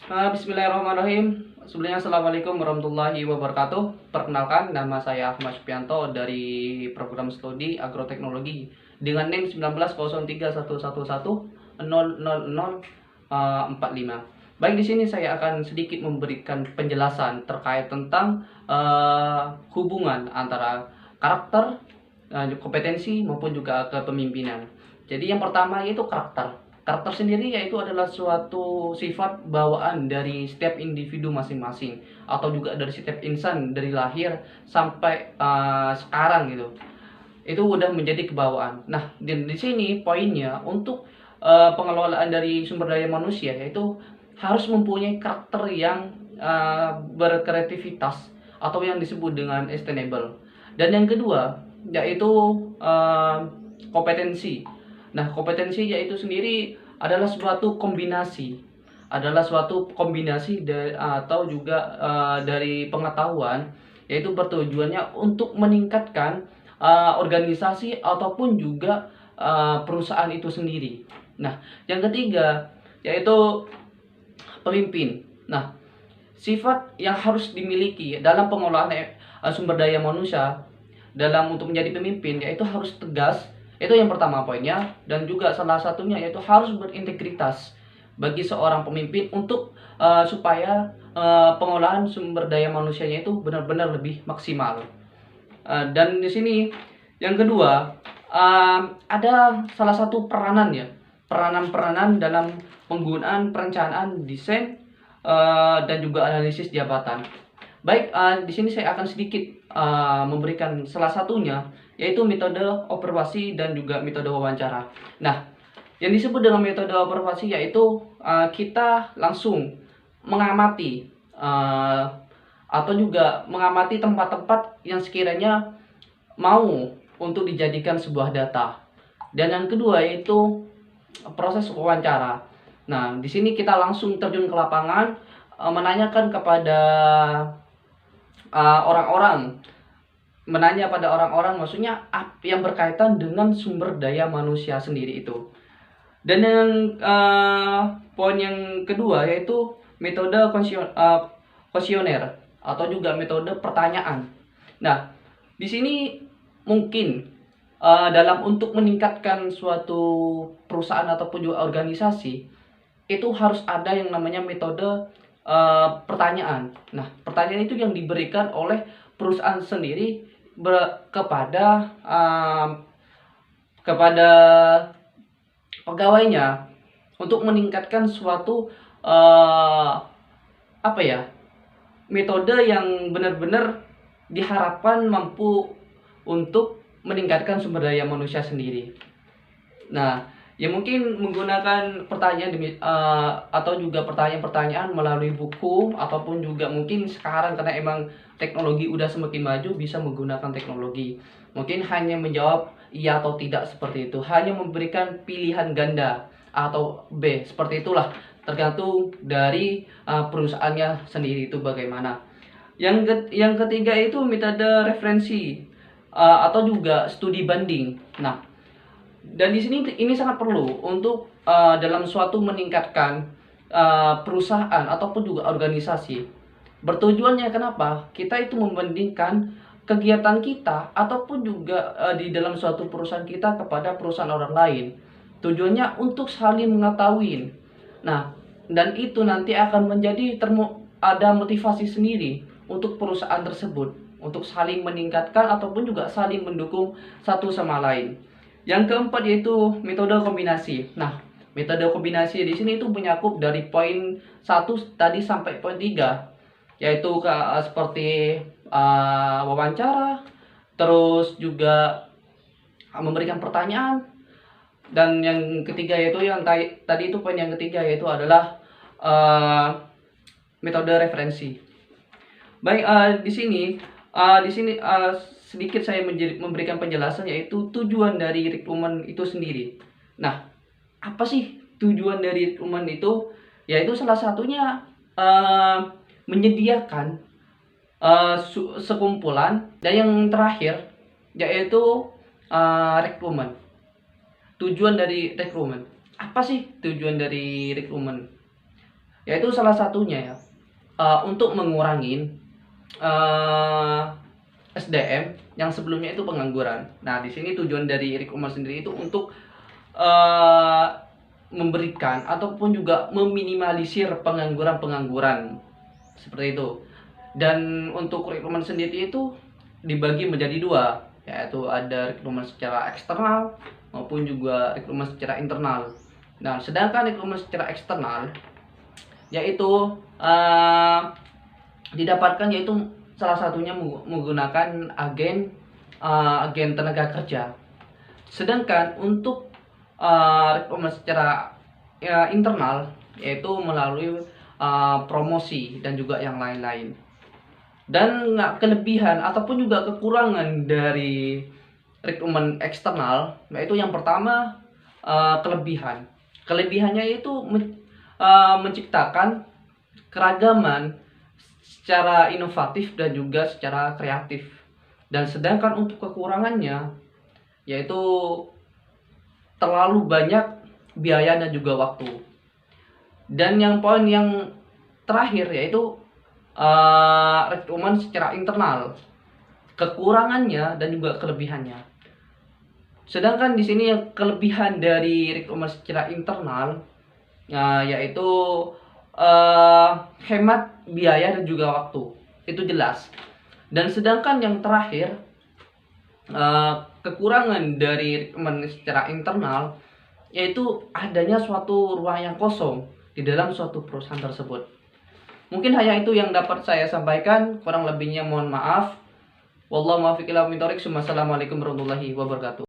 Bismillahirrahmanirrahim. Sebelumnya Assalamualaikum warahmatullahi wabarakatuh. Perkenalkan, nama saya Ahmad Supianto dari program studi agroteknologi dengan NIM 190311100045. Baik, di sini saya akan sedikit memberikan penjelasan terkait tentang hubungan antara karakter, kompetensi maupun juga kepemimpinan. Jadi yang pertama yaitu karakter. Karakter sendiri yaitu adalah suatu sifat bawaan dari setiap individu masing-masing atau juga dari setiap insan dari lahir sampai sekarang gitu. Itu udah menjadi kebawaan. Nah, di sini poinnya untuk pengelolaan dari sumber daya manusia yaitu harus mempunyai karakter yang berkreativitas atau yang disebut dengan sustainable. Dan yang kedua yaitu kompetensi. Nah, kompetensi yaitu sendiri adalah suatu kombinasi atau juga dari pengetahuan, yaitu bertujuannya untuk meningkatkan organisasi ataupun juga perusahaan itu sendiri. Nah, yang ketiga yaitu pemimpin. Nah, sifat yang harus dimiliki dalam pengolahan sumber daya manusia dalam untuk menjadi pemimpin yaitu harus tegas. Itu yang pertama poinnya, dan juga salah satunya yaitu harus berintegritas bagi seorang pemimpin untuk supaya pengolahan sumber daya manusianya itu benar-benar lebih maksimal. Dan di sini yang kedua ada salah satu peranan ya, peranan dalam penggunaan perencanaan desain dan juga analisis jabatan. Baik, di sini saya akan sedikit memberikan salah satunya, yaitu metode observasi dan juga metode wawancara. Nah, yang disebut dengan metode observasi yaitu kita langsung mengamati atau juga mengamati tempat-tempat yang sekiranya mau untuk dijadikan sebuah data. Dan yang kedua yaitu proses wawancara. Nah, di sini kita langsung terjun ke lapangan, menanyakan kepada orang-orang, menanya pada orang-orang, maksudnya yang berkaitan dengan sumber daya manusia sendiri itu. Dan yang poin yang kedua yaitu metode kuesioner atau juga metode pertanyaan. Nah, di sini mungkin dalam untuk meningkatkan suatu perusahaan ataupun juga organisasi itu harus ada yang namanya metode pertanyaan. Nah, pertanyaan itu yang diberikan oleh perusahaan sendiri kepada pegawainya untuk meningkatkan suatu metode yang benar-benar diharapkan mampu untuk meningkatkan sumber daya manusia sendiri. Nah, ya mungkin menggunakan pertanyaan atau juga pertanyaan-pertanyaan melalui buku, ataupun juga mungkin sekarang karena emang teknologi udah semakin maju bisa menggunakan teknologi. Mungkin hanya menjawab iya atau tidak seperti itu, hanya memberikan pilihan ganda atau B, seperti itulah, tergantung dari perusahaannya sendiri itu bagaimana. Yang ketiga itu metode referensi atau juga studi banding. Nah, dan di sini ini sangat perlu untuk dalam suatu meningkatkan perusahaan ataupun juga organisasi. Bertujuannya kenapa? Kita itu membandingkan kegiatan kita ataupun juga di dalam suatu perusahaan kita kepada perusahaan orang lain. Tujuannya untuk saling mengetahui. Nah, dan itu nanti akan menjadi ada motivasi sendiri untuk perusahaan tersebut untuk saling meningkatkan ataupun juga saling mendukung satu sama lain. Yang keempat yaitu metode kombinasi. Nah, metode kombinasi di sini itu menyakup dari poin 1 tadi sampai poin 3, yaitu seperti wawancara, terus juga memberikan pertanyaan, dan yang ketiga yaitu yang tadi itu poin yang ketiga yaitu adalah metode referensi. Baik, di sini sedikit saya memberikan penjelasan yaitu tujuan dari rekrutmen itu sendiri. Nah, apa sih tujuan dari rekrutmen itu? Yaitu salah satunya menyediakan sekumpulan, dan yang terakhir yaitu rekrutmen. Tujuan dari rekrutmen. Apa sih tujuan dari rekrutmen? yaitu salah satunya ya, untuk mengurangi SDM yang sebelumnya itu pengangguran. Nah, di sini tujuan dari Rick Umar sendiri itu untuk memberikan ataupun juga meminimalisir pengangguran-pengangguran seperti itu. Dan untuk rekrutmen sendiri itu dibagi menjadi dua, yaitu ada rekrutmen secara eksternal maupun juga rekrutmen secara internal. Nah, sedangkan rekrutmen secara eksternal yaitu didapatkan yaitu salah satunya menggunakan agen tenaga kerja. Sedangkan untuk rekrutmen secara internal yaitu melalui promosi dan juga yang lain-lain. Dan kelebihan ataupun juga kekurangan dari rekrutmen eksternal yaitu yang pertama, kelebihannya itu menciptakan keragaman secara inovatif dan juga secara kreatif. Dan sedangkan untuk kekurangannya yaitu terlalu banyak biaya dan juga waktu. Dan yang poin yang terakhir yaitu rekrutmen secara internal, kekurangannya dan juga kelebihannya. Sedangkan di sini yang kelebihan dari rekrutmen secara internal yaitu hemat biaya dan juga waktu, itu jelas. Dan sedangkan yang terakhir, kekurangan dari rekrutmen secara internal yaitu adanya suatu ruang yang kosong di dalam suatu perusahaan tersebut. Mungkin hanya itu yang dapat saya sampaikan, kurang lebihnya mohon maaf. Wallahu muwaffiq ila aqwamit thoriq. Wassalamualaikum warahmatullahi wabarakatuh.